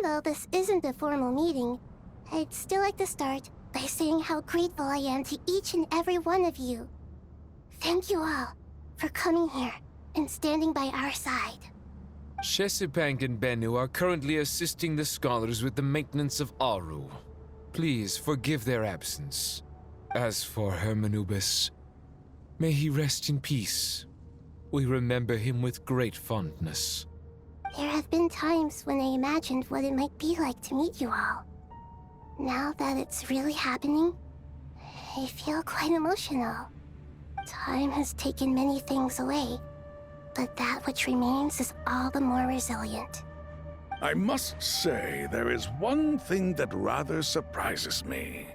though this isn't a formal meeting, I'd still like to start by saying how grateful I am to each and every one of you. Thank you all for coming here and standing by our side. Shesipank and Bennu are currently assisting the scholars with the maintenance of Aru. Please forgive their absence. As for Hermanubis, may he rest in peace. We remember him with great fondness. There have been times when I imagined what it might be like to meet you all. Now that it's really happening, I feel quite emotional. Time has taken many things away, but that which remains is all the more resilient. I must say, there is one thing that rather surprises me.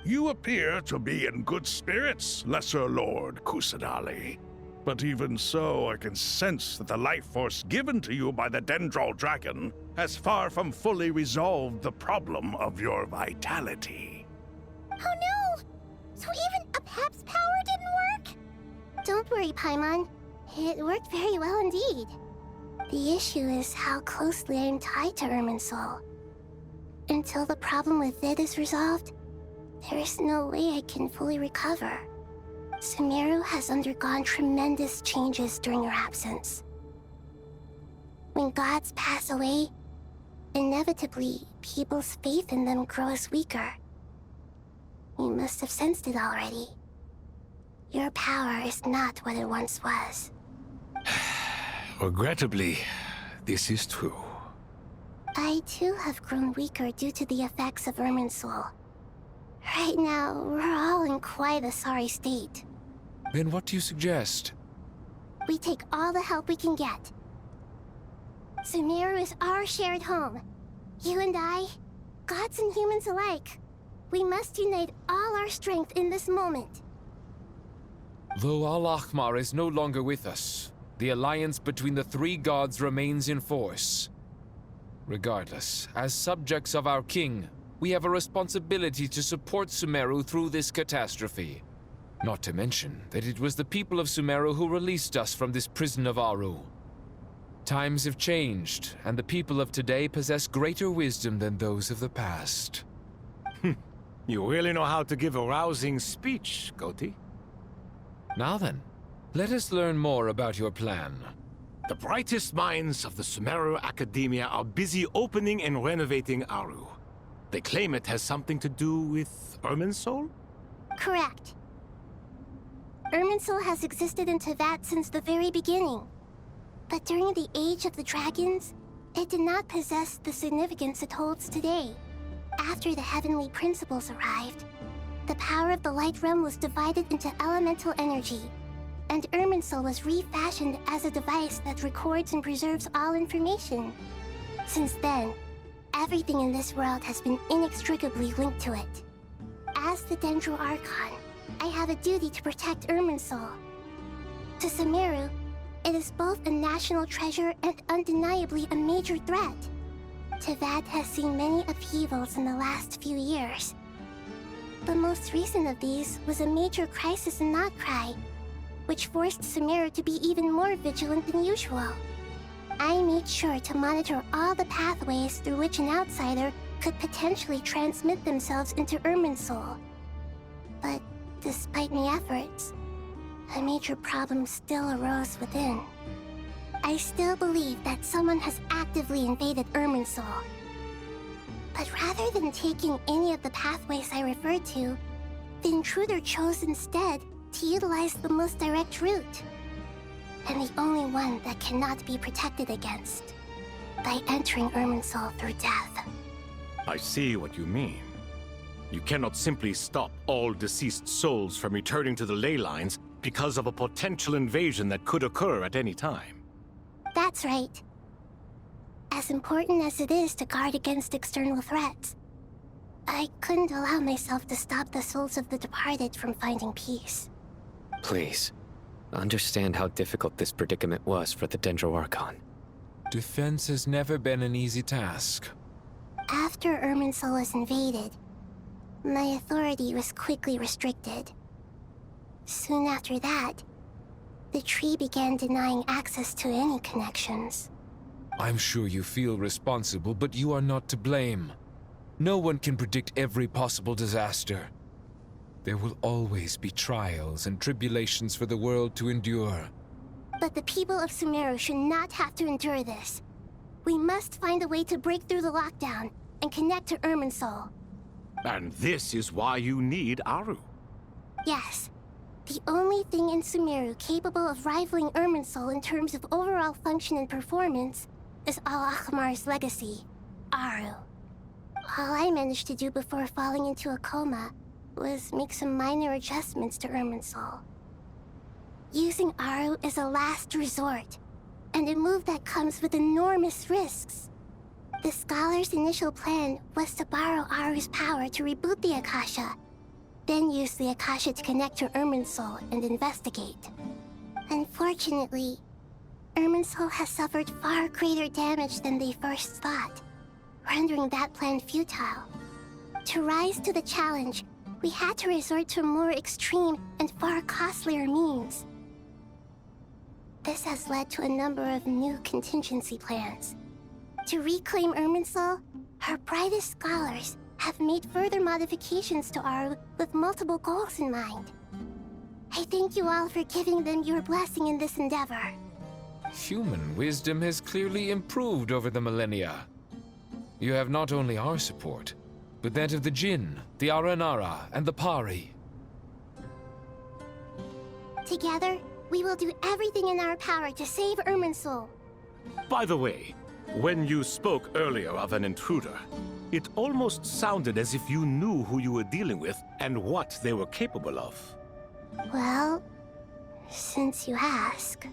You appear to be in good spirits, Lesser Lord Kusadali. But even so, I can sense that the life force given to you by the Dendral Dragon has far from fully resolved the problem of your vitality. Oh no! So even Apep's power didn't work? Don't worry, Paimon. It worked very well indeed. The issue is how closely I am tied to Irminsul. Until the problem with it is resolved, there is no way I can fully recover. Sumeru has undergone tremendous changes during your absence. When gods pass away, inevitably, people's faith in them grows weaker. You must have sensed it already. Your power is not what it once was. Regrettably, this is true. I too have grown weaker due to the effects of Irminsul. Right now, we're all in quite a sorry state. Then what do you suggest? We take all the help we can get. Sumeru is our shared home. You and I, gods and humans alike. We must unite all our strength in this moment. Though Al-Ahmar is no longer with us, the alliance between the three gods remains in force. Regardless, as subjects of our king, we have a responsibility to support Sumeru through this catastrophe. Not to mention that it was the people of Sumeru who released us from this prison of Aru. Times have changed, and the people of today possess greater wisdom than those of the past. You really know how to give a rousing speech, Goti. Now then, let us learn more about your plan. The brightest minds of the Sumeru Academia are busy opening and renovating Aru. They claim it has something to do with Irminsul? Correct. Irminsul has existed in Teyvat since the very beginning. But during the Age of the Dragons, it did not possess the significance it holds today. After the heavenly principles arrived, the power of the Light Realm was divided into elemental energy, and Irminsul was refashioned as a device that records and preserves all information. Since then, everything in this world has been inextricably linked to it. As the Dendro Archon, I have a duty to protect Irminsul. To Sumeru, it is both a national treasure and undeniably a major threat. Teyvat has seen many upheavals in the last few years. The most recent of these was a major crisis in Notcry, which forced Sumeru to be even more vigilant than usual. I made sure to monitor all the pathways through which an outsider could potentially transmit themselves into Irminsul. But despite my efforts, a major problem still arose within. I still believe that someone has actively invaded Irminsul. But rather than taking any of the pathways I referred to, the intruder chose instead to utilize the most direct route, and the only one that cannot be protected against, by entering Irminsul through death. I see what you mean. You cannot simply stop all deceased souls from returning to the ley lines because of a potential invasion that could occur at any time. That's right. As important as it is to guard against external threats, I couldn't allow myself to stop the souls of the departed from finding peace. Please, understand how difficult this predicament was for the Dendro Archon. Defense has never been an easy task. After Irminsul was invaded, my authority was quickly restricted. Soon after that, the tree began denying access to any connections. I'm sure you feel responsible, but you are not to blame. No one can predict every possible disaster. There will always be trials and tribulations for the world to endure. But the people of Sumeru should not have to endure this. We must find a way to break through the lockdown and connect to Irminsul. And this is why you need Aru. Yes. The only thing in Sumeru capable of rivaling Irminsul in terms of overall function and performance is Al-Akhmar's legacy, Aru. All I managed to do before falling into a coma was make some minor adjustments to Irminsul. Using Aru is a last resort, and a move that comes with enormous risks. The Scholar's initial plan was to borrow Aru's power to reboot the Akasha, then use the Akasha to connect to Irminsul and investigate. Unfortunately, Irminsul has suffered far greater damage than they first thought, rendering that plan futile. To rise to the challenge, we had to resort to more extreme and far costlier means. This has led to a number of new contingency plans. To reclaim Irminsul, our brightest scholars have made further modifications to Aru with multiple goals in mind. I thank you all for giving them your blessing in this endeavor. Human wisdom has clearly improved over the millennia. You have not only our support, but that of the Jinn, the Aranara, and the Pari. Together, we will do everything in our power to save Irminsul. By the way, when you spoke earlier of an intruder, it almost sounded as if you knew who you were dealing with and what they were capable of. Well, since you ask.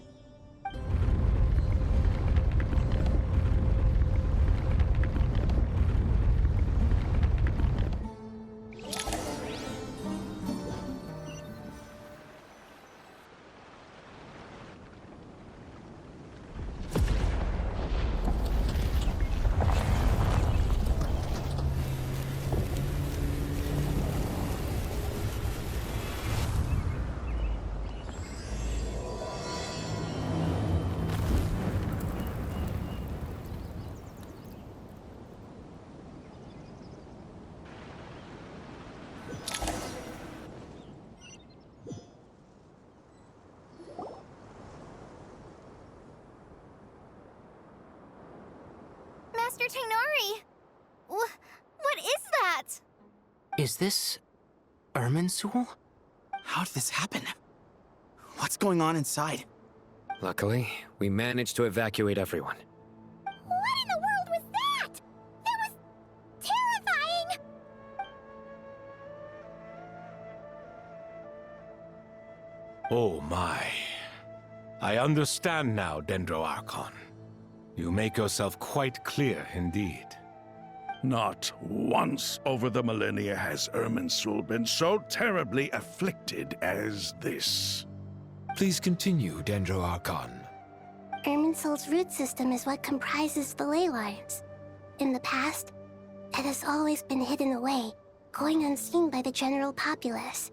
Master Tainari! What is that? Is this Irminsul? How did this happen? What's going on inside? Luckily, we managed to evacuate everyone. What in the world was that? That was terrifying! Oh my. I understand now, Dendroarchon. You make yourself quite clear indeed. Not once over the millennia has Irminsul been so terribly afflicted as this. Please continue, Dendroarchon. Irminsul's root system is what comprises the ley lines. In the past, it has always been hidden away, going unseen by the general populace.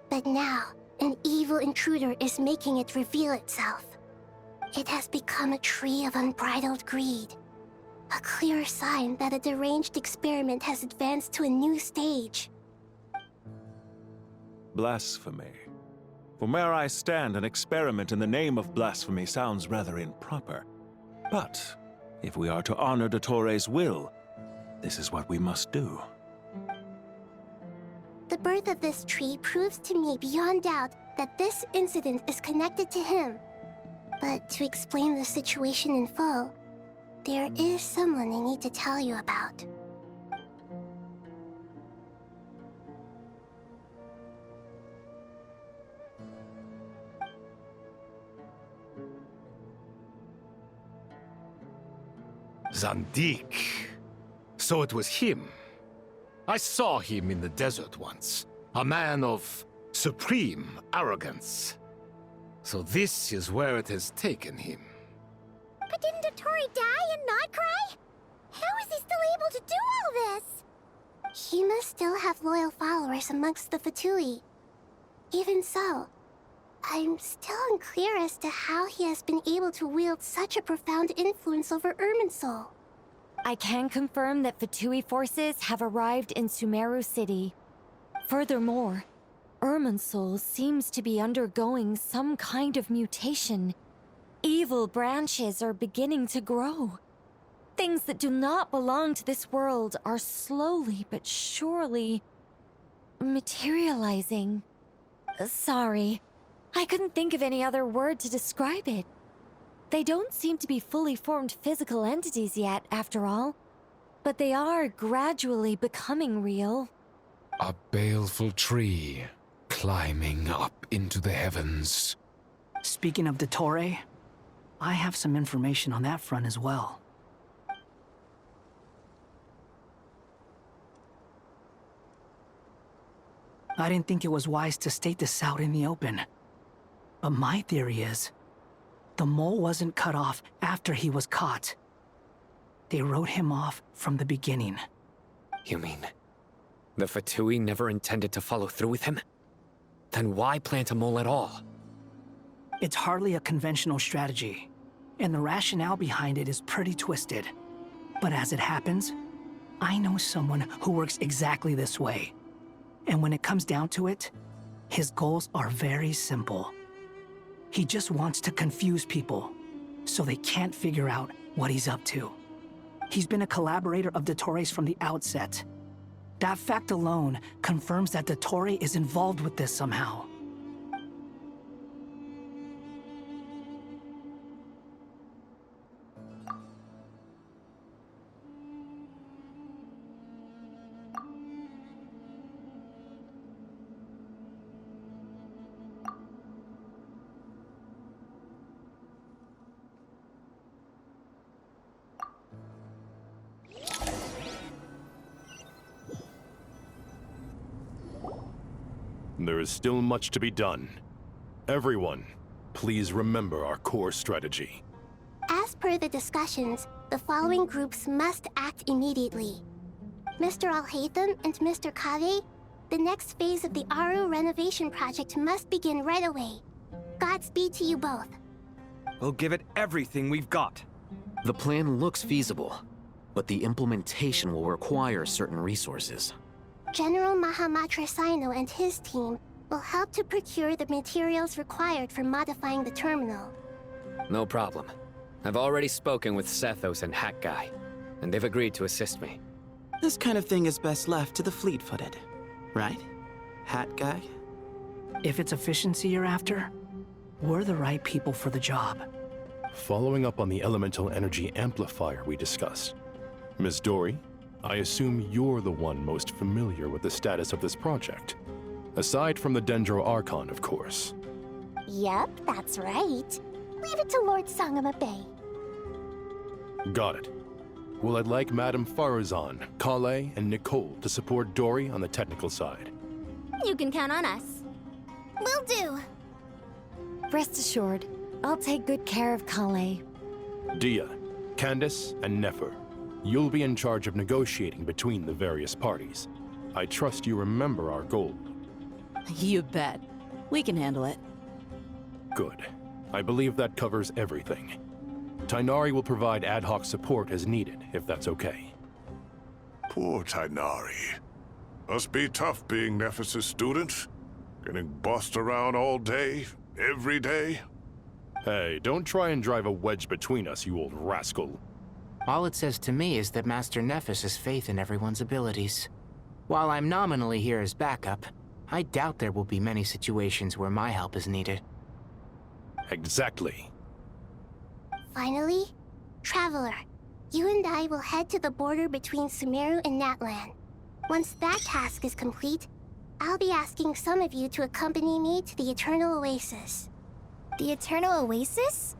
But now, an evil intruder is making it reveal itself. It has become a tree of unbridled greed. A clear sign that a deranged experiment has advanced to a new stage. Blasphemy. From where I stand, an experiment in the name of blasphemy sounds rather improper. But if we are to honor Dottores' will, this is what we must do. The birth of this tree proves to me beyond doubt that this incident is connected to him. But to explain the situation in full, there is someone I need to tell you about. Zandik. So it was him. I saw him in the desert once. A man of supreme arrogance. So this is where it has taken him. But didn't Dottore die and not cry? How is he still able to do all this? He must still have loyal followers amongst the Fatui. Even so, I'm still unclear as to how he has been able to wield such a profound influence over Irminsul. I can confirm that Fatui forces have arrived in Sumeru City. Furthermore, Irminsul seems to be undergoing some kind of mutation. Evil branches are beginning to grow. Things that do not belong to this world are slowly but surely materializing. Sorry, I couldn't think of any other word to describe it. They don't seem to be fully formed physical entities yet, after all, but they are gradually becoming real. A baleful tree climbing up into the heavens. Speaking of Dottore, I have some information on that front as well. I didn't think it was wise to state this out in the open. But my theory is, the mole wasn't cut off after he was caught. They wrote him off from the beginning. You mean, the Fatui never intended to follow through with him? Then why plant a mole at all? It's hardly a conventional strategy, and the rationale behind it is pretty twisted. But as it happens, I know someone who works exactly this way. And when it comes down to it, his goals are very simple. He just wants to confuse people, so they can't figure out what he's up to. He's been a collaborator of Dottore's from the outset. That fact alone confirms that Dottore is involved with this somehow. There is still much to be done. Everyone, please remember our core strategy. As per the discussions, the following groups must act immediately. Mr. Alhaitham and Mr. Kave, the next phase of the Aru renovation project must begin right away. Godspeed to you both. We'll give it everything we've got. The plan looks feasible, but the implementation will require certain resources. General Mahamatra Sino and his team will help to procure the materials required for modifying the terminal. No problem. I've already spoken with Sethos and Hat Guy, and they've agreed to assist me. This kind of thing is best left to the fleet-footed, right? Hat Guy? If it's efficiency you're after, we're the right people for the job. Following up on the elemental energy amplifier we discussed, Ms. Dory, I assume you're the one most familiar with the status of this project. Aside from the Dendro Archon, of course. Yep, that's right. Leave it to Lord Sangamabe. Got it. Well, I'd like Madame Farazan, Kale, and Nicole to support Dory on the technical side. You can count on us. Will do. Rest assured, I'll take good care of Kale. Dia, Candace, and Nefer, you'll be in charge of negotiating between the various parties. I trust you remember our goal. You bet. We can handle it. Good. I believe that covers everything. Tainari will provide ad hoc support as needed, if that's okay. Poor Tainari. Must be tough being Nephis' student. Getting bossed around all day, every day. Hey, don't try and drive a wedge between us, you old rascal. All it says to me is that Master Nephis has faith in everyone's abilities. While I'm nominally here as backup, I doubt there will be many situations where my help is needed. Exactly. Finally, Traveler, you and I will head to the border between Sumeru and Natlan. Once that task is complete, I'll be asking some of you to accompany me to the Eternal Oasis. The Eternal Oasis?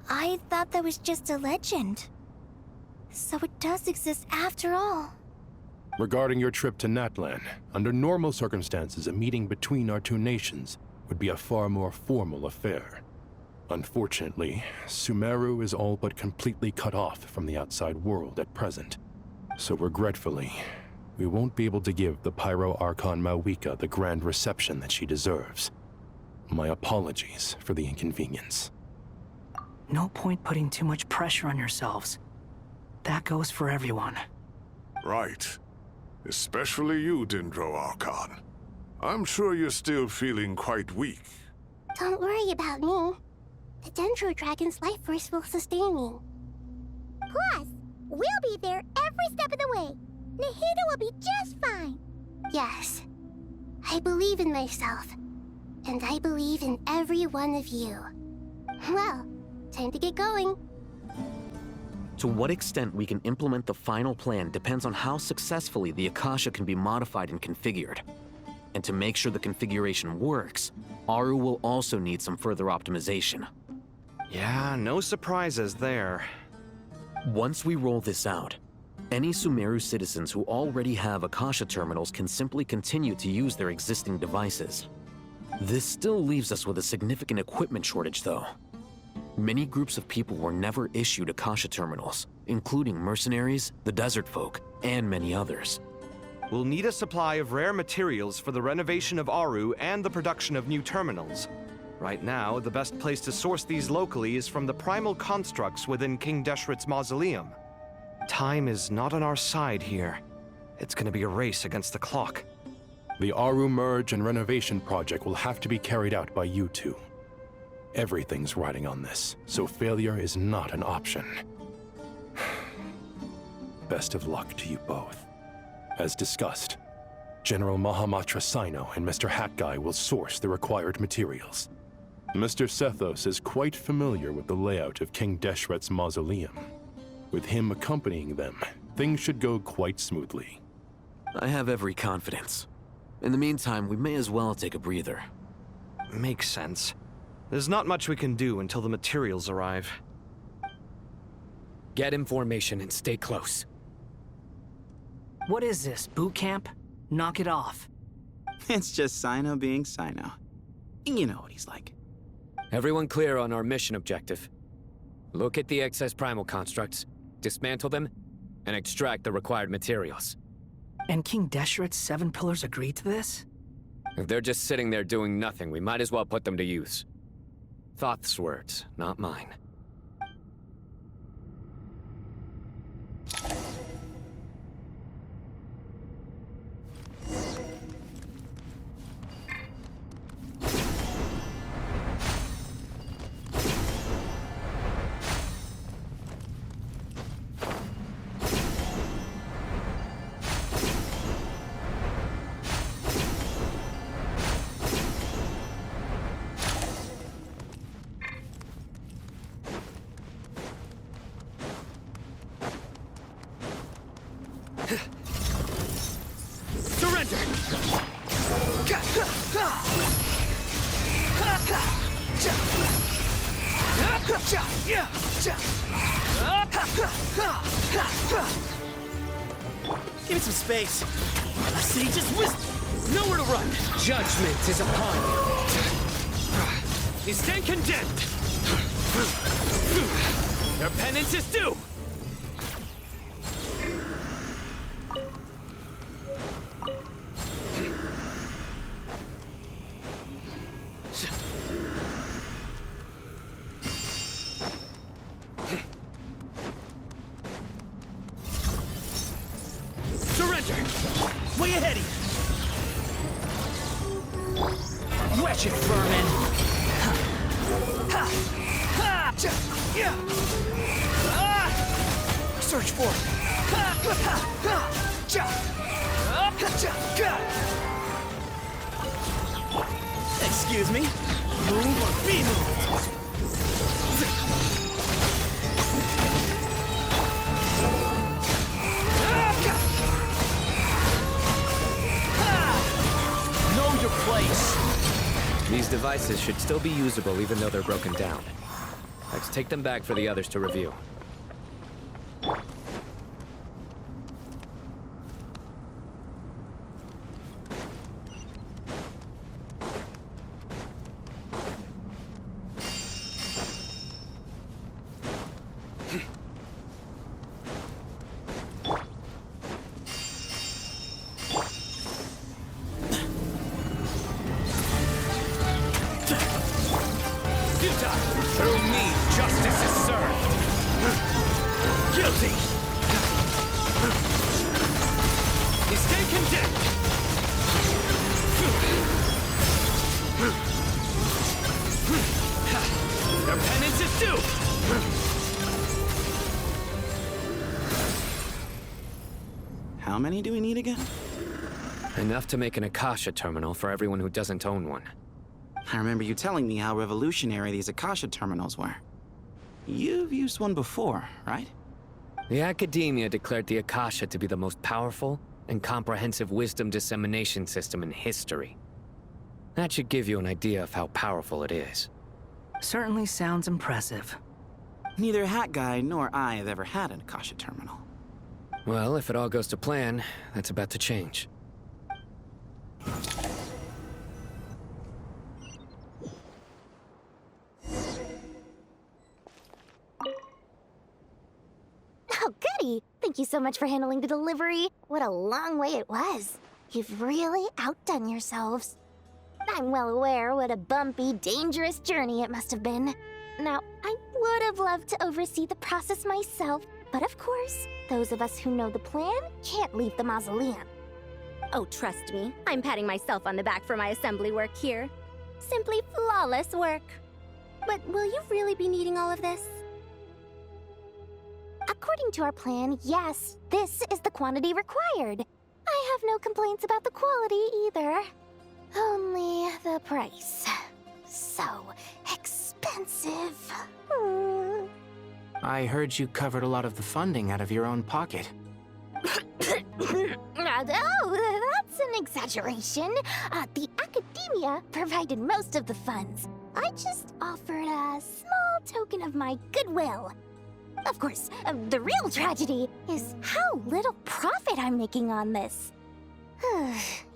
I thought that was just a legend. So it does exist after all. Regarding your trip to Natlan, under normal circumstances, a meeting between our two nations would be a far more formal affair. Unfortunately, Sumeru is all but completely cut off from the outside world at present. So regretfully, we won't be able to give the Pyro Archon Mawika the grand reception that she deserves. My apologies for the inconvenience. No point putting too much pressure on yourselves. That goes for everyone. Right. Especially you, Dendro Archon. I'm sure you're still feeling quite weak. Don't worry about me. The Dendro Dragon's life force will sustain me. Plus, we'll be there every step of the way. Nahida will be just fine. Yes. I believe in myself. And I believe in every one of you. Well, time to get going. To what extent we can implement the final plan depends on how successfully the Akasha can be modified and configured. And to make sure the configuration works, Aru will also need some further optimization. Yeah, no surprises there. Once we roll this out, any Sumeru citizens who already have Akasha terminals can simply continue to use their existing devices. This still leaves us with a significant equipment shortage, though. Many groups of people were never issued Akasha terminals, including mercenaries, the desert folk, and many others. We'll need a supply of rare materials for the renovation of Aru and the production of new terminals. Right now, the best place to source these locally is from the primal constructs within King Deshret's mausoleum. Time is not on our side here. It's gonna be a race against the clock. The Aru merge and renovation project will have to be carried out by you two. Everything's riding on this, so failure is not an option. Best of luck to you both. As discussed, General Mahamatra Sino and Mr. Hat Guy will source the required materials. Mr. Sethos is quite familiar with the layout of King Deshret's mausoleum. With him accompanying them, things should go quite smoothly. I have every confidence. In the meantime, we may as well take a breather. Makes sense. There's not much we can do until the materials arrive. Get information and stay close. What is this, boot camp? Knock it off. It's just Sino being Sino. You know what he's like. Everyone clear on our mission objective. Look at the excess primal constructs, dismantle them, and extract the required materials. And King Deshret's 7 pillars agreed to this? If they're just sitting there doing nothing, we might as well put them to use. Thoth's words, not mine. Give me some space. Sage's wisdom. Nowhere to run. Judgment is upon you. You stand condemned. Your penance is due. Way ahead of you! Wretched vermin! Search for it! Excuse me? Move or be moved! Your place. These devices should still be usable even though they're broken down. Let's take them back for the others to review. done. Through me, justice is served. Guilty. Stay condemned. Their penance is due. How many do we need again? Enough to make an Akasha terminal for everyone who doesn't own one. I remember you telling me how revolutionary these Akasha terminals were. You've used one before, right? The Academia declared the Akasha to be the most powerful and comprehensive wisdom dissemination system in history. That should give you an idea of how powerful it is. Certainly sounds impressive. Neither Hat Guy nor I have ever had an Akasha terminal. Well, if it all goes to plan, that's about to change. Oh, goody! Thank you so much for handling the delivery. What a long way it was. You've really outdone yourselves. I'm well aware what a bumpy, dangerous journey it must have been. Now, I would have loved to oversee the process myself, but of course, those of us who know the plan can't leave the mausoleum. Oh, trust me, I'm patting myself on the back for my assembly work here. Simply flawless work. But will you really be needing all of this? According to our plan, yes, this is the quantity required. I have no complaints about the quality either. Only the price. So expensive. I heard you covered a lot of the funding out of your own pocket. Oh, that's an exaggeration. The Academia provided most of the funds. I just offered a small token of my goodwill. Of course, the real tragedy is how little profit I'm making on this.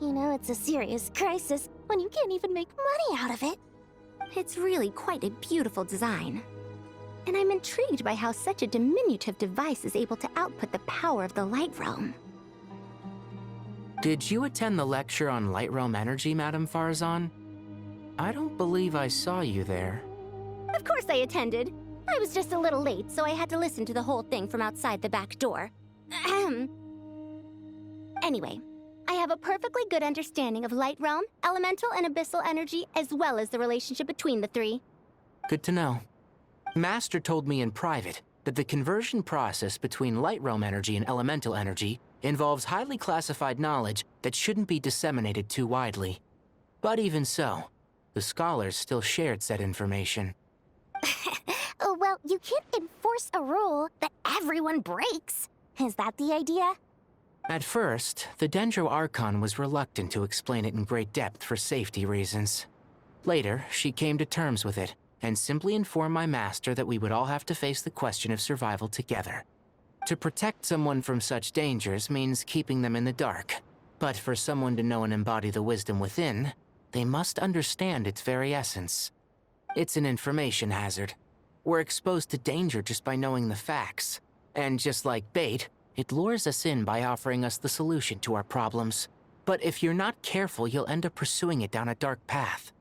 You know, it's a serious crisis when you can't even make money out of it. It's really quite a beautiful design. And I'm intrigued by how such a diminutive device is able to output the power of the Light Realm. Did you attend the lecture on Light Realm energy, Madame Farzan? I don't believe I saw you there. Of course I attended. I was just a little late, so I had to listen to the whole thing from outside the back door. Anyway, I have a perfectly good understanding of Light Realm, elemental and abyssal energy, as well as the relationship between the three. Good to know. Master told me in private that the conversion process between Light Realm energy and elemental energy involves highly classified knowledge that shouldn't be disseminated too widely. But even so, the scholars still shared said information. Well, you can't enforce a rule that everyone breaks. Is that the idea? At first, the Dendro Archon was reluctant to explain it in great depth for safety reasons. Later, she came to terms with it, and simply informed my master that we would all have to face the question of survival together. To protect someone from such dangers means keeping them in the dark. But for someone to know and embody the wisdom within, they must understand its very essence. It's an information hazard. We're exposed to danger just by knowing the facts. And just like bait, it lures us in by offering us the solution to our problems. But if you're not careful, you'll end up pursuing it down a dark path.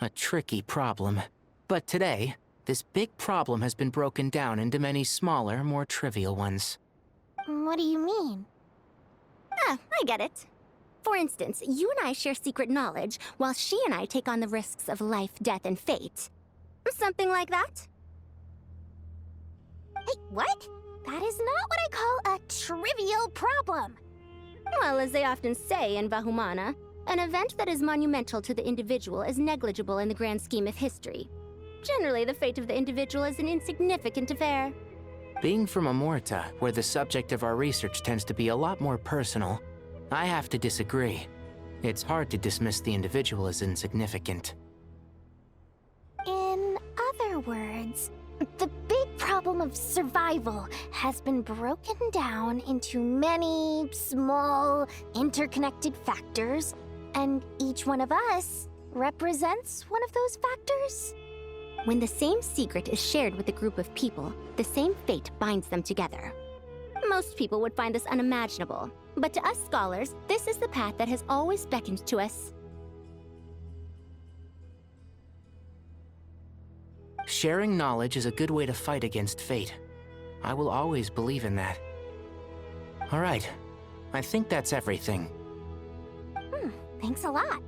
A tricky problem. But today, this big problem has been broken down into many smaller, more trivial ones. What do you mean? I get it. For instance, you and I share secret knowledge, while she and I take on the risks of life, death, and fate. Something like that? Hey, what? That is not what I call a trivial problem. Well, as they often say in Vahumana, an event that is monumental to the individual is negligible in the grand scheme of history. Generally, the fate of the individual is an insignificant affair. Being from Amorta, where the subject of our research tends to be a lot more personal, I have to disagree. It's hard to dismiss the individual as insignificant. In other words, the big problem of survival has been broken down into many small, interconnected factors, and each one of us represents one of those factors. When the same secret is shared with a group of people, the same fate binds them together. Most people would find this unimaginable, but to us scholars, this is the path that has always beckoned to us. Sharing knowledge is a good way to fight against fate. I will always believe in that. All right. I think that's everything. Thanks a lot.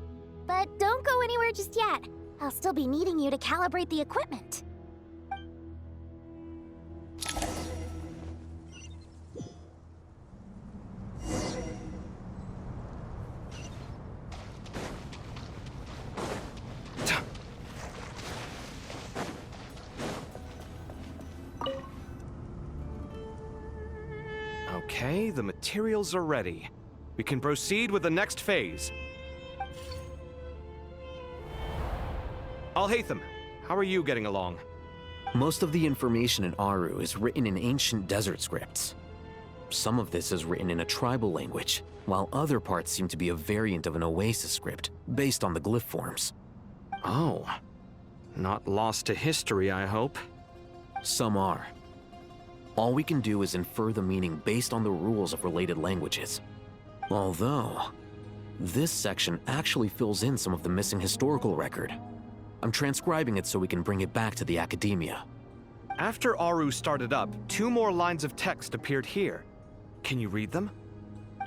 But don't go anywhere just yet. I'll still be needing you to calibrate the equipment. Okay, the materials are ready. We can proceed with the next phase. Alhaitham, how are you getting along? Most of the information in Aru is written in ancient desert scripts. Some of this is written in a tribal language, while other parts seem to be a variant of an Oasis script, based on the glyph forms. Oh. Not lost to history, I hope. Some are. All we can do is infer the meaning based on the rules of related languages. Although, this section actually fills in some of the missing historical record. I'm transcribing it so we can bring it back to the academia. After Aru started up, 2 more lines of text appeared here. Can you read them?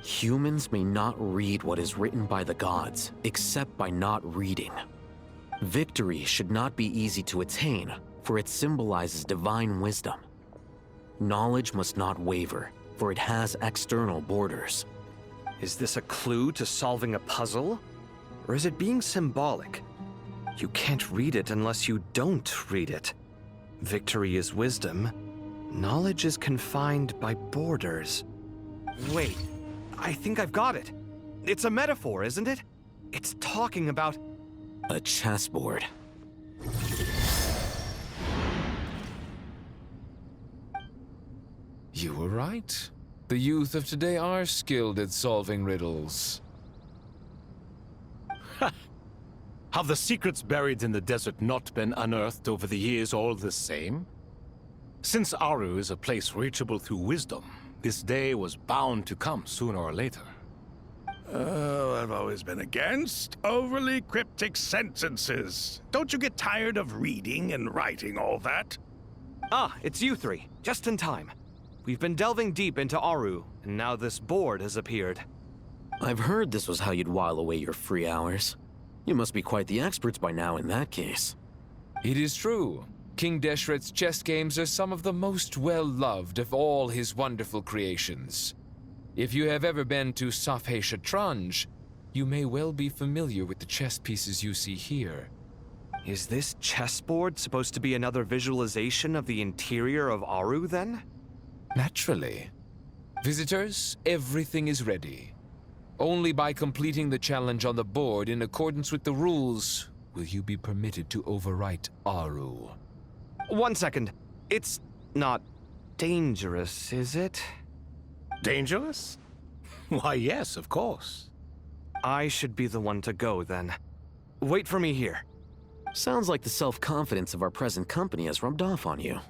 Humans may not read what is written by the gods, except by not reading. Victory should not be easy to attain, for it symbolizes divine wisdom. Knowledge must not waver, for it has external borders. Is this a clue to solving a puzzle? Or is it being symbolic? You can't read it unless you don't read it. Victory is wisdom. Knowledge is confined by borders. Wait, I think I've got it. It's a metaphor, isn't it? It's talking about... a chessboard. You were right. The youth of today are skilled at solving riddles. Have the secrets buried in the desert not been unearthed over the years all the same? Since Aru is a place reachable through wisdom, this day was bound to come sooner or later. Oh, I've always been against overly cryptic sentences. Don't you get tired of reading and writing all that? Ah, it's you 3. Just in time. We've been delving deep into Aru, and now this board has appeared. I've heard this was how you'd while away your free hours. You must be quite the experts by now in that case. It is true. King Deshret's chess games are some of the most well-loved of all his wonderful creations. If you have ever been to Safhe Shatranj, you may well be familiar with the chess pieces you see here. Is this chessboard supposed to be another visualization of the interior of Aru, then? Naturally. Visitors, everything is ready. Only by completing the challenge on the board in accordance with the rules will you be permitted to overwrite Aru. 1 second. It's not dangerous, is it? Dangerous? Why, yes, of course. I should be the one to go, then. Wait for me here. Sounds like the self-confidence of our present company has rubbed off on you.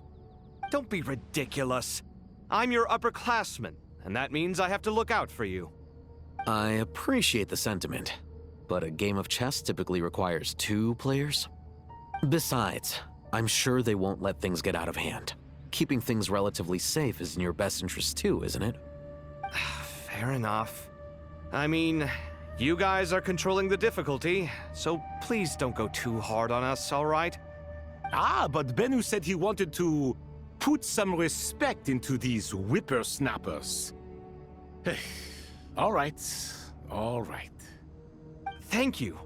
Don't be ridiculous. I'm your upperclassman, and that means I have to look out for you. I appreciate the sentiment, but a game of chess typically requires 2 players. Besides, I'm sure they won't let things get out of hand. Keeping things relatively safe is in your best interest too, isn't it? Fair enough. I mean, you guys are controlling the difficulty, so please don't go too hard on us, all right? Ah, but Bennu said he wanted to put some respect into these whippersnappers. All right, all right. Thank you.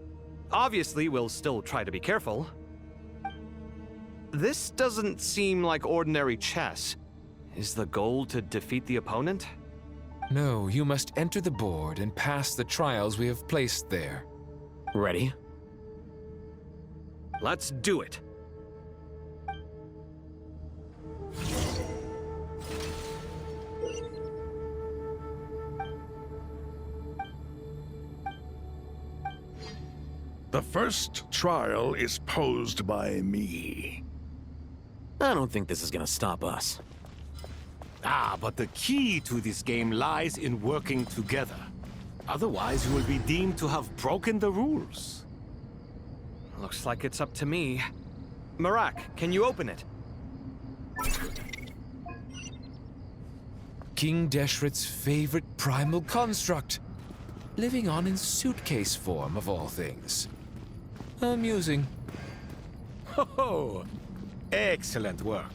Obviously, we'll still try to be careful. This doesn't seem like ordinary chess. Is the goal to defeat the opponent? No, you must enter the board and pass the trials we have placed there. Ready? Let's do it. The first trial is posed by me. I don't think this is gonna stop us. Ah, but the key to this game lies in working together. Otherwise, you will be deemed to have broken the rules. Looks like it's up to me. Marak, can you open it? King Deshret's favorite primal construct, living on in suitcase form of all things. Amusing. Oh, excellent work.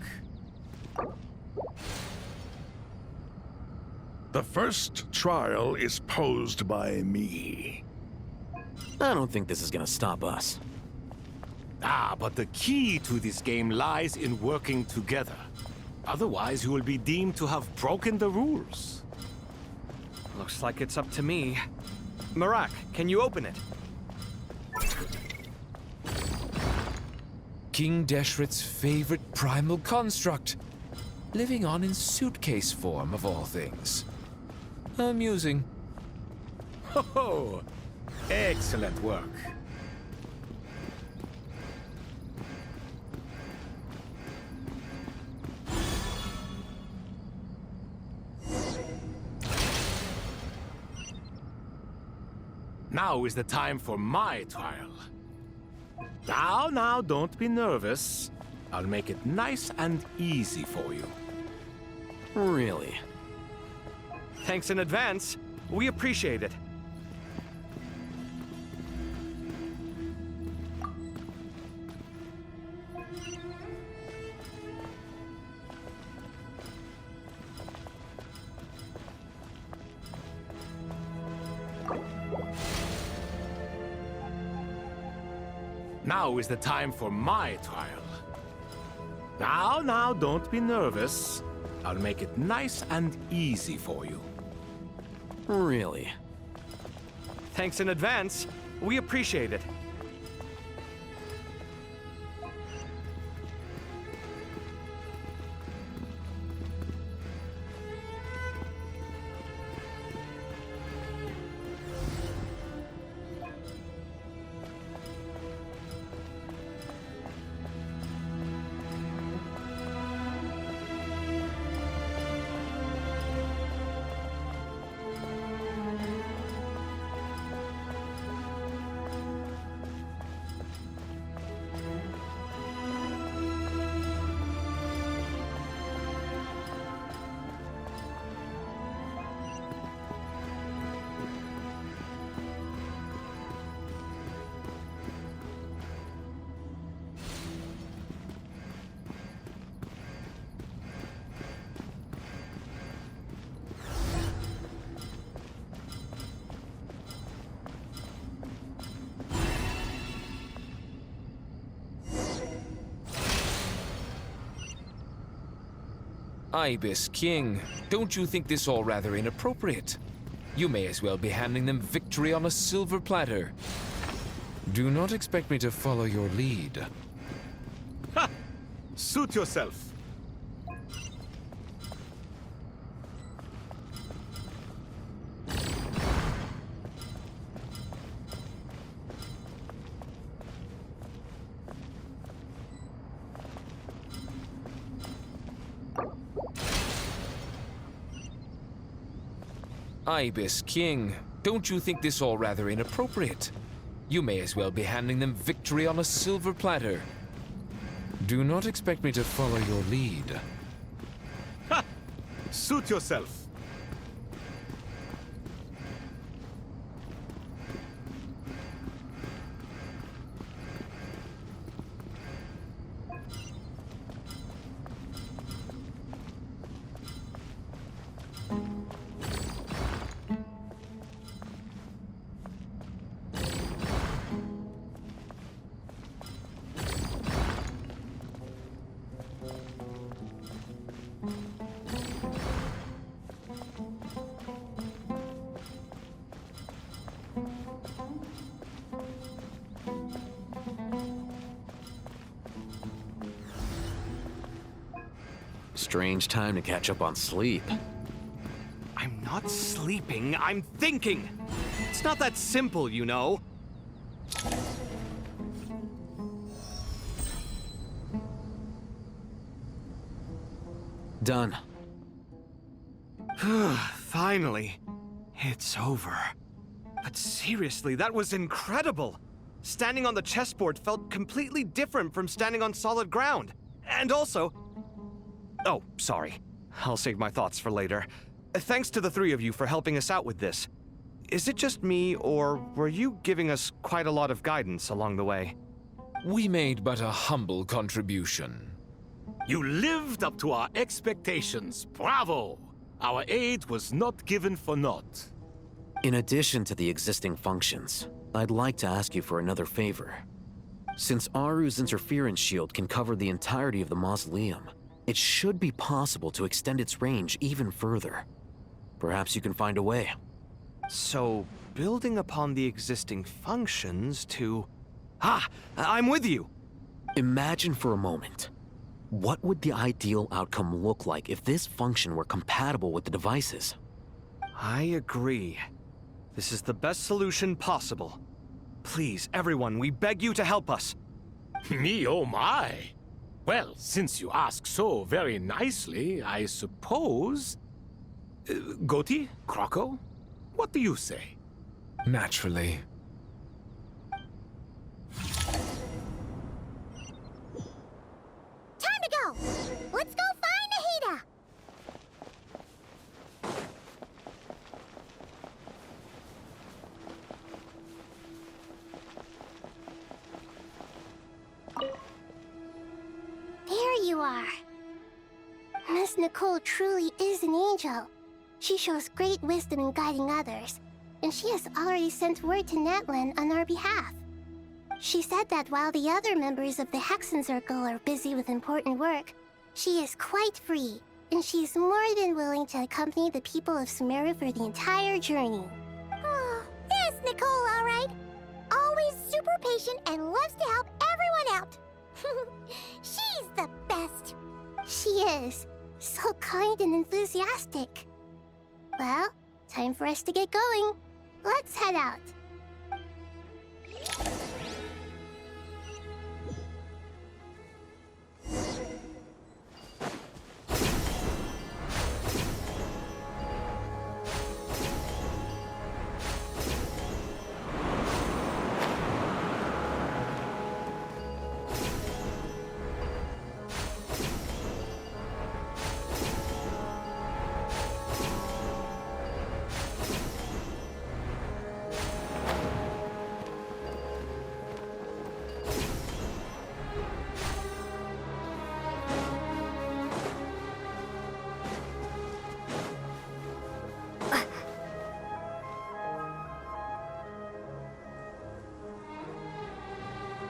The first trial is posed by me. I don't think this is gonna stop us. Ah, but the key to this game lies in working together. Otherwise, you will be deemed to have broken the rules. Looks like it's up to me. Marak, can you open it? King Deshret's favorite primal construct, living on in suitcase form of all things. Amusing. Oh, excellent work. Now is the time for my trial. Now, don't be nervous. I'll make it nice and easy for you. Really? Thanks in advance. We appreciate it. Now is the time for my trial. Now, don't be nervous. I'll make it nice and easy for you. Really? Thanks in advance. We appreciate it. Ibis King, don't you think this all rather inappropriate? You may as well be handing them victory on a silver platter. Do not expect me to follow your lead. Ha! Suit yourself. Ibis King, don't you think this all rather inappropriate? You may as well be handing them victory on a silver platter. Do not expect me to follow your lead. Ha! Suit yourself. Strange time to catch up on sleep. I'm not sleeping, I'm thinking! It's not that simple, you know. Done. Finally. It's over. But seriously, that was incredible. Standing on the chessboard felt completely different from standing on solid ground. And also... Oh, sorry. I'll save my thoughts for later. Thanks to the three of you for helping us out with this. Is it just me, or were you giving us quite a lot of guidance along the way? We made but a humble contribution. You lived up to our expectations. Bravo! Our aid was not given for naught. In addition to the existing functions, I'd like to ask you for another favor. Since Aru's interference shield can cover the entirety of the mausoleum, it should be possible to extend its range even further. Perhaps you can find a way. So, building upon the existing functions to... Ah! I'm with you! Imagine for a moment. What would the ideal outcome look like if this function were compatible with the devices? I agree. This is the best solution possible. Please, everyone, we beg you to help us. Me, oh my! Well, since you ask so very nicely, I suppose... Goti? Kroko? What do you say? Naturally. Time to go! Let's go find Nahida! There you are. Miss Nicole truly is an angel. She shows great wisdom in guiding others, and she has already sent word to Natlan on our behalf. She said that while the other members of the Hexen Circle are busy with important work, she is quite free, and she is more than willing to accompany the people of Sumeru for the entire journey. Oh, there's Nicole, all right. Always super patient and loves to help everyone out. She's the best. She is. So kind and enthusiastic. Well, time for us to get going. Let's head out.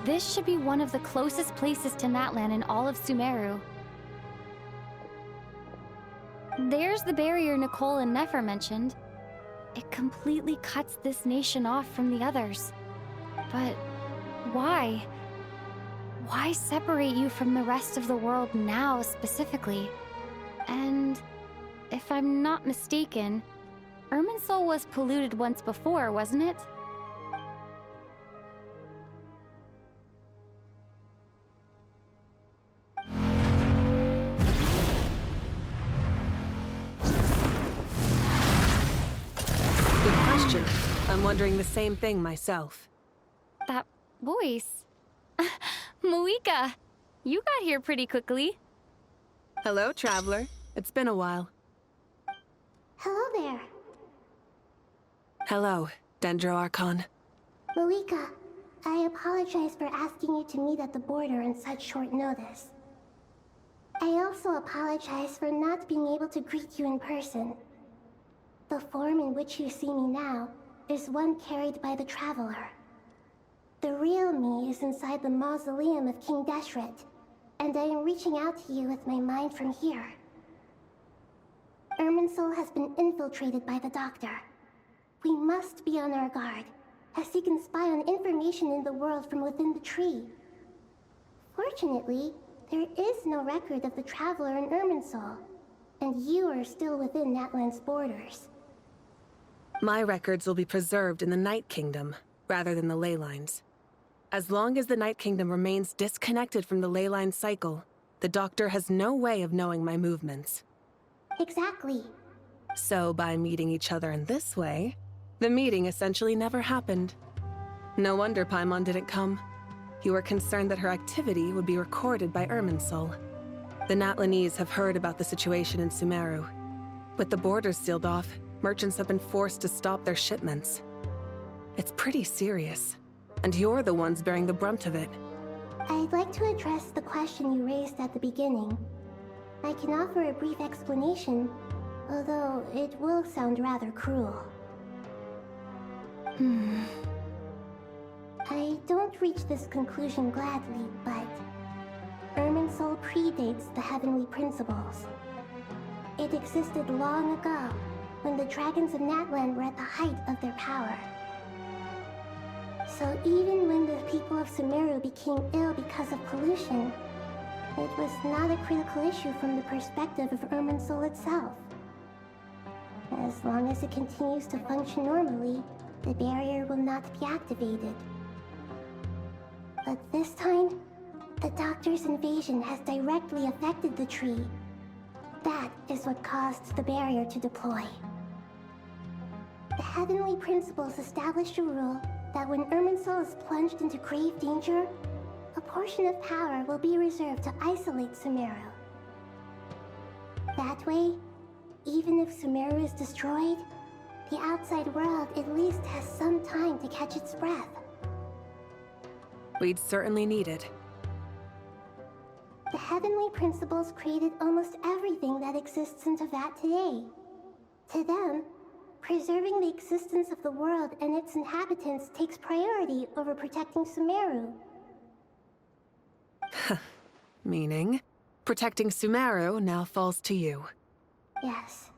This should be one of the closest places to Natlan in all of Sumeru. There's the barrier Nicole and Nefer mentioned. It completely cuts this nation off from the others. But why? Why separate you from the rest of the world now, specifically? And if I'm not mistaken, Irminsul was polluted once before, wasn't it? I'm wondering the same thing myself. That voice. Moika, you got here pretty quickly. Hello, traveler. It's been a while. Hello there. Hello, Dendro Archon. Moika, I apologize for asking you to meet at the border on such short notice. I also apologize for not being able to greet you in person. The form in which you see me now is one carried by the Traveler. The real me is inside the mausoleum of King Deshret, and I am reaching out to you with my mind from here. Irminsul has been infiltrated by the Doctor. We must be on our guard, as he can spy on information in the world from within the tree. Fortunately, there is no record of the Traveler in Irminsul, and you are still within Natlan's borders. My records will be preserved in the Night Kingdom, rather than the ley lines. As long as the Night Kingdom remains disconnected from the ley line cycle, the Doctor has no way of knowing my movements. Exactly. So by meeting each other in this way, the meeting essentially never happened. No wonder Paimon didn't come. You were concerned that her activity would be recorded by Irminsul. The Natlanese have heard about the situation in Sumeru. With the borders sealed off, merchants have been forced to stop their shipments. It's pretty serious, and you're the ones bearing the brunt of it. I'd like to address the question you raised at the beginning. I can offer a brief explanation, although it will sound rather cruel. I don't reach this conclusion gladly, but Irminsul predates the Heavenly Principles. It existed long ago, when the dragons of Natlan were at the height of their power. So even when the people of Sumeru became ill because of pollution, it was not a critical issue from the perspective of Irminsul itself. As long as it continues to function normally, the barrier will not be activated. But this time, the Doctor's invasion has directly affected the tree. That is what caused the barrier to deploy. The Heavenly Principles established a rule that when Irminsul is plunged into grave danger, a portion of power will be reserved to isolate Sumeru. That way, even if Sumeru is destroyed, the outside world at least has some time to catch its breath. We'd certainly need it. The Heavenly Principles created almost everything that exists in Teyvat today. To them, preserving the existence of the world and its inhabitants takes priority over protecting Sumeru. Meaning, protecting Sumeru now falls to you. Yes.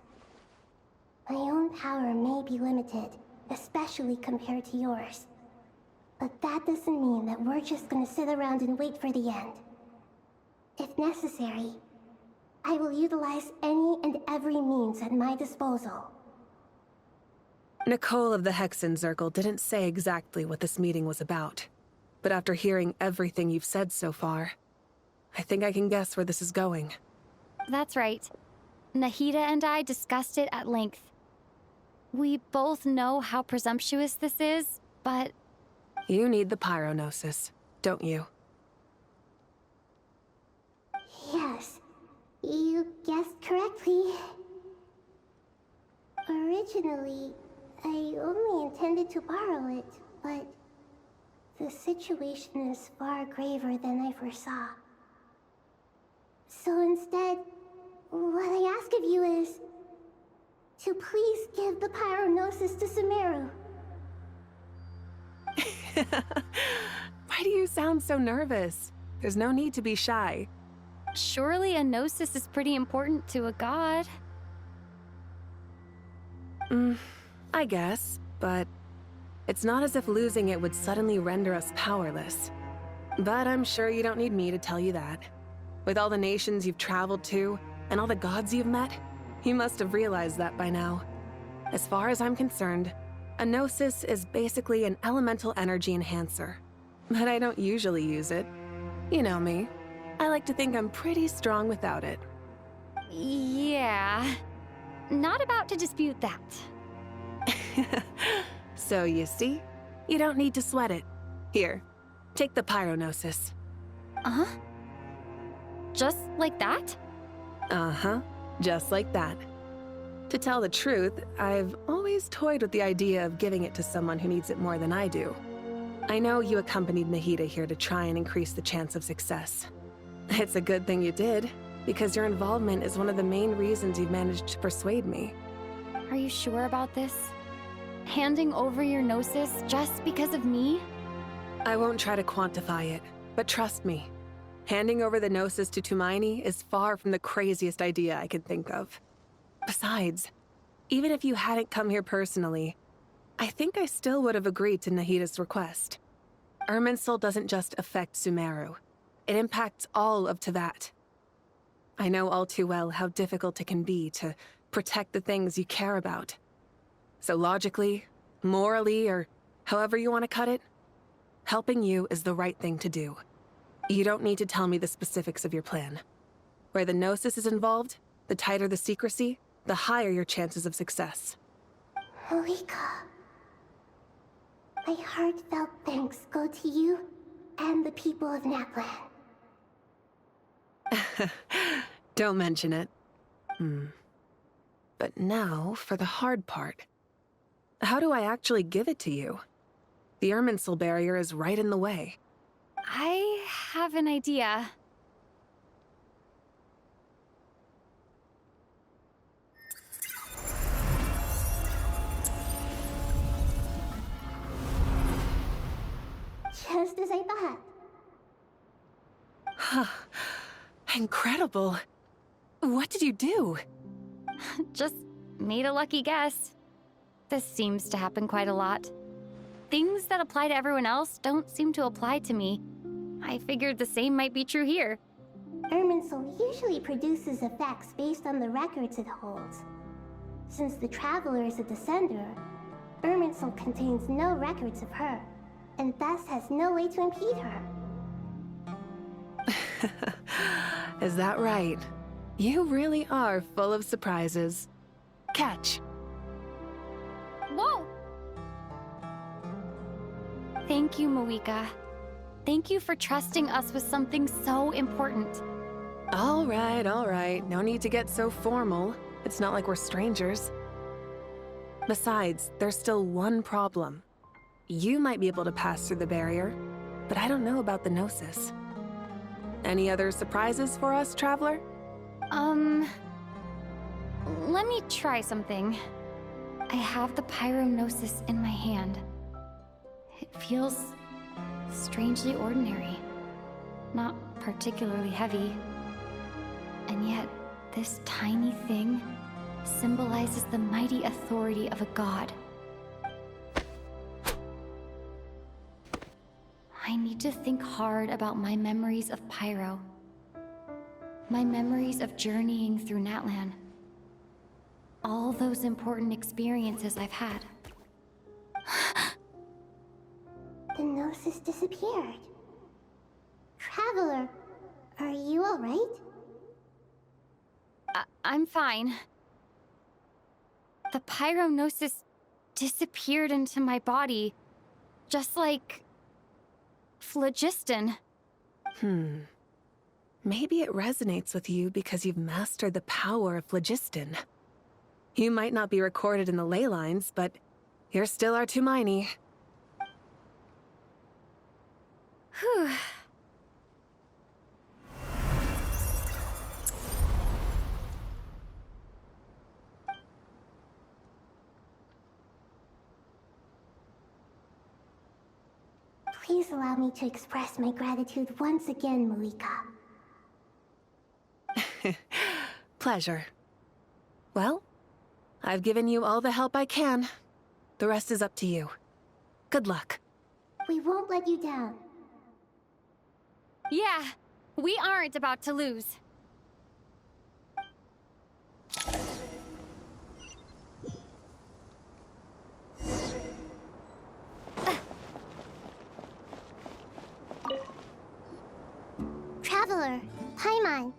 My own power may be limited, especially compared to yours. But that doesn't mean that we're just gonna sit around and wait for the end. If necessary, I will utilize any and every means at my disposal. Nicole of the Hexen Circle didn't say exactly what this meeting was about. But after hearing everything you've said so far, I think I can guess where this is going. That's right. Nahida and I discussed it at length. We both know how presumptuous this is, but... You need the Pyronosis, don't you? Yes, you guessed correctly. Originally, I only intended to borrow it, but the situation is far graver than I foresaw. So instead, what I ask of you is to please give the Pyronosis to Sumeru. Why do you sound so nervous? There's no need to be shy. Surely a gnosis is pretty important to a god. I guess, but it's not as if losing it would suddenly render us powerless. But I'm sure you don't need me to tell you that. With all the nations you've traveled to, and all the gods you've met, you must have realized that by now. As far as I'm concerned, a gnosis is basically an elemental energy enhancer. But I don't usually use it. You know me. I like to think I'm pretty strong without it. Yeah. Not about to dispute that. So you see, you don't need to sweat it. Here, take the Pyronosis. Uh-huh? Just like that? Uh-huh, just like that. To tell the truth, I've always toyed with the idea of giving it to someone who needs it more than I do. I know you accompanied Nahida here to try and increase the chance of success. It's a good thing you did, because your involvement is one of the main reasons you've managed to persuade me. Are you sure about this? Handing over your gnosis just because of me? I won't try to quantify it, but trust me. Handing over the gnosis to Tumaini is far from the craziest idea I could think of. Besides, even if you hadn't come here personally, I think I still would have agreed to Nahida's request. Irminsul doesn't just affect Sumeru. It impacts all of Teyvat. I know all too well how difficult it can be to protect the things you care about. So logically, morally, or however you want to cut it, helping you is the right thing to do. You don't need to tell me the specifics of your plan. Where the gnosis is involved, the tighter the secrecy, the higher your chances of success. Rika. My heartfelt thanks go to you and the people of Naplan. Don't mention it. But now for the hard part. How do I actually give it to you? The Irminsul barrier is right in the way. I have an idea. Just as I thought. Incredible. What did you do? Just made a lucky guess. This seems to happen quite a lot. Things that apply to everyone else don't seem to apply to me. I figured the same might be true here. Irminsul usually produces effects based on the records it holds. Since the Traveler is a descender, Irminsul contains no records of her, and thus has no way to impede her. Is that right? You really are full of surprises. Catch. Whoa! Thank you, Moika. Thank you for trusting us with something so important. All right. No need to get so formal. It's not like we're strangers. Besides, there's still one problem. You might be able to pass through the barrier, but I don't know about the Gnosis. Any other surprises for us, Traveler? Let me try something. I have the Pyrognosis in my hand. It feels strangely ordinary, not particularly heavy. And yet, this tiny thing symbolizes the mighty authority of a god. I need to think hard about my memories of Pyro. My memories of journeying through Natlan. All those important experiences I've had. The Gnosis disappeared. Traveler, are you alright? I'm fine. The Pyrognosis disappeared into my body, just like phlogiston. Maybe it resonates with you because you've mastered the power of phlogiston. You might not be recorded in the ley lines, but you're still our Tumini. Whew. Please allow me to express my gratitude once again, Moika. Pleasure. Well, I've given you all the help I can. The rest is up to you. Good luck. We won't let you down. Yeah, we aren't about to lose. Traveler, Paimon,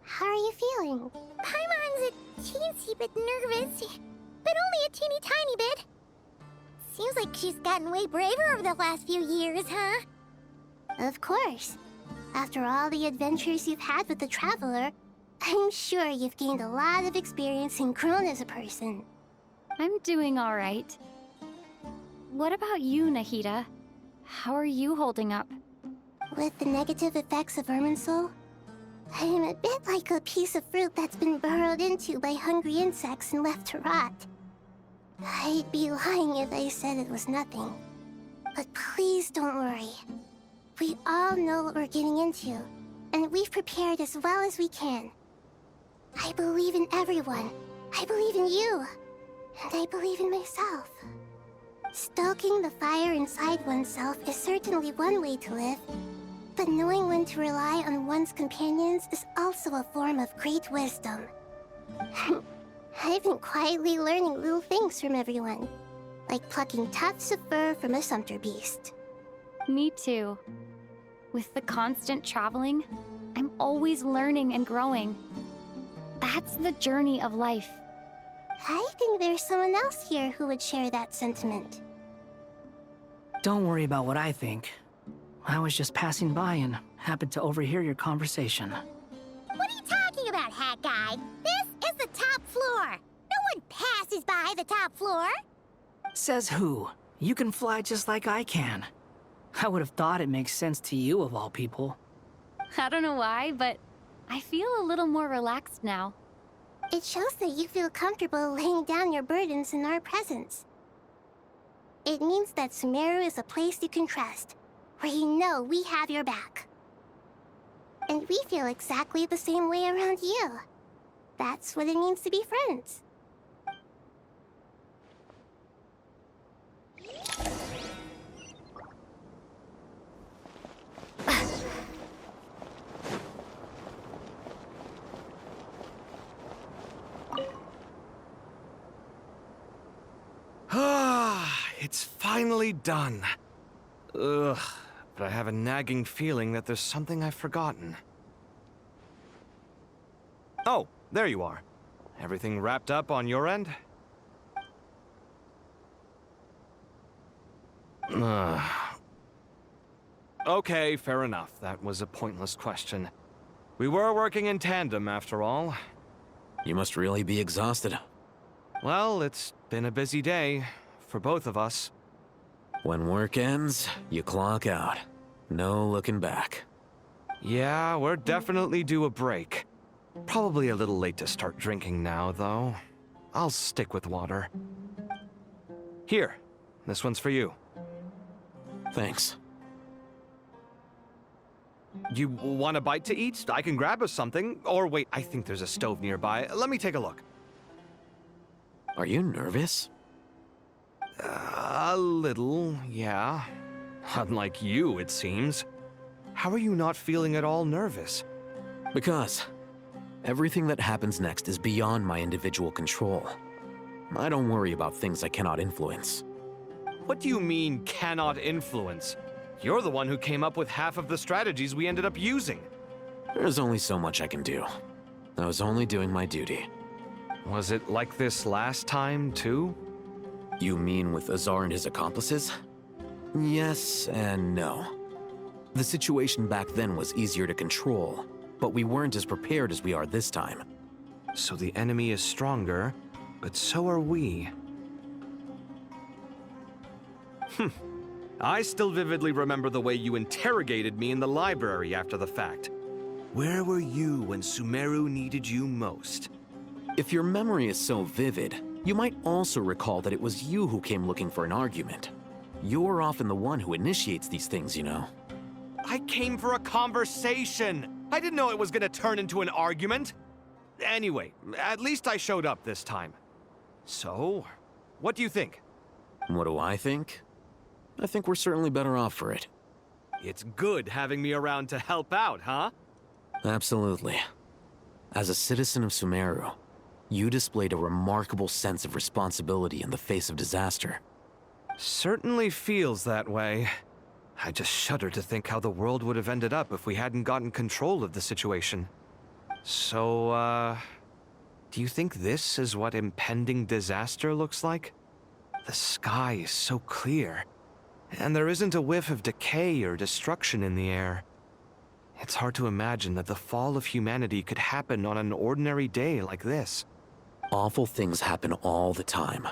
how are you feeling? Paimon's a teensy bit nervous, but only a teeny tiny bit. Seems like she's gotten way braver over the last few years, huh? Of course. After all the adventures you've had with the Traveler, I'm sure you've gained a lot of experience and grown as a person. I'm doing all right. What about you, Nahida? How are you holding up? With the negative effects of Irminsul, I'm a bit like a piece of fruit that's been burrowed into by hungry insects and left to rot. I'd be lying if I said it was nothing. But please don't worry. We all know what we're getting into, and we've prepared as well as we can. I believe in everyone. I believe in you. And I believe in myself. Stoking the fire inside oneself is certainly one way to live, but knowing when to rely on one's companions is also a form of great wisdom. I've been quietly learning little things from everyone, like plucking tufts of fur from a sumpter beast. Me too. With the constant traveling, I'm always learning and growing. That's the journey of life. I think there's someone else here who would share that sentiment. Don't worry about what I think. I was just passing by and happened to overhear your conversation. What are you talking about, Hat Guy? This is the top floor. No one passes by the top floor. Says who? You can fly just like I can. I would have thought it makes sense to you of all people. I don't know why, but I feel a little more relaxed now. It shows that you feel comfortable laying down your burdens in our presence. It means that Sumeru is a place you can trust, where you know we have your back. And we feel exactly the same way around you. That's what it means to be friends. It's finally done. Ugh, but I have a nagging feeling that there's something I've forgotten. Oh, there you are. Everything wrapped up on your end? Okay, fair enough. That was a pointless question. We were working in tandem, after all. You must really be exhausted. Well, it's been a busy day. For both of us. When work ends, you clock out. No looking back. Yeah, we're definitely due a break. Probably a little late to start drinking now, though. I'll stick with water. Here, this one's for you. Thanks. You want a bite to eat? I can grab us something. Or wait, I think there's a stove nearby. Let me take a look. Are you nervous? A little, yeah. Unlike you, it seems. How are you not feeling at all nervous? Because everything that happens next is beyond my individual control. I don't worry about things I cannot influence. What do you mean, cannot influence? You're the one who came up with half of the strategies we ended up using. There's only so much I can do. I was only doing my duty. Was it like this last time, too? You mean with Azar and his accomplices? Yes and no. The situation back then was easier to control, but we weren't as prepared as we are this time. So the enemy is stronger, but so are we. I still vividly remember the way you interrogated me in the library after the fact. Where were you when Sumeru needed you most? If your memory is so vivid, you might also recall that it was you who came looking for an argument. You're often the one who initiates these things, you know. I came for a conversation! I didn't know it was gonna turn into an argument! Anyway, at least I showed up this time. So, what do you think? What do I think? I think we're certainly better off for it. It's good having me around to help out, huh? Absolutely. As a citizen of Sumeru, you displayed a remarkable sense of responsibility in the face of disaster. Certainly feels that way. I just shudder to think how the world would have ended up if we hadn't gotten control of the situation. So, do you think this is what impending disaster looks like? The sky is so clear, and there isn't a whiff of decay or destruction in the air. It's hard to imagine that the fall of humanity could happen on an ordinary day like this. Awful things happen all the time.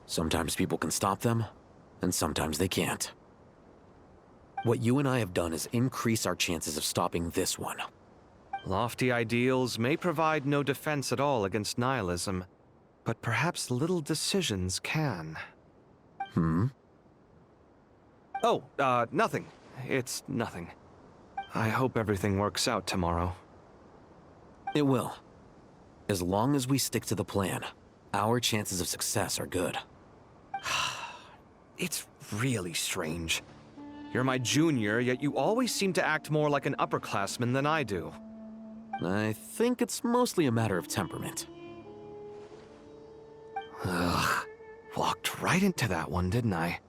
Sometimes people can stop them, and sometimes they can't. What you and I have done is increase our chances of stopping this one. Lofty ideals may provide no defense at all against nihilism, but perhaps little decisions can. Oh, nothing. It's nothing. I hope everything works out tomorrow. It will. As long as we stick to the plan, our chances of success are good. It's really strange. You're my junior, yet you always seem to act more like an upperclassman than I do. I think it's mostly a matter of temperament. Ugh. Walked right into that one, didn't I?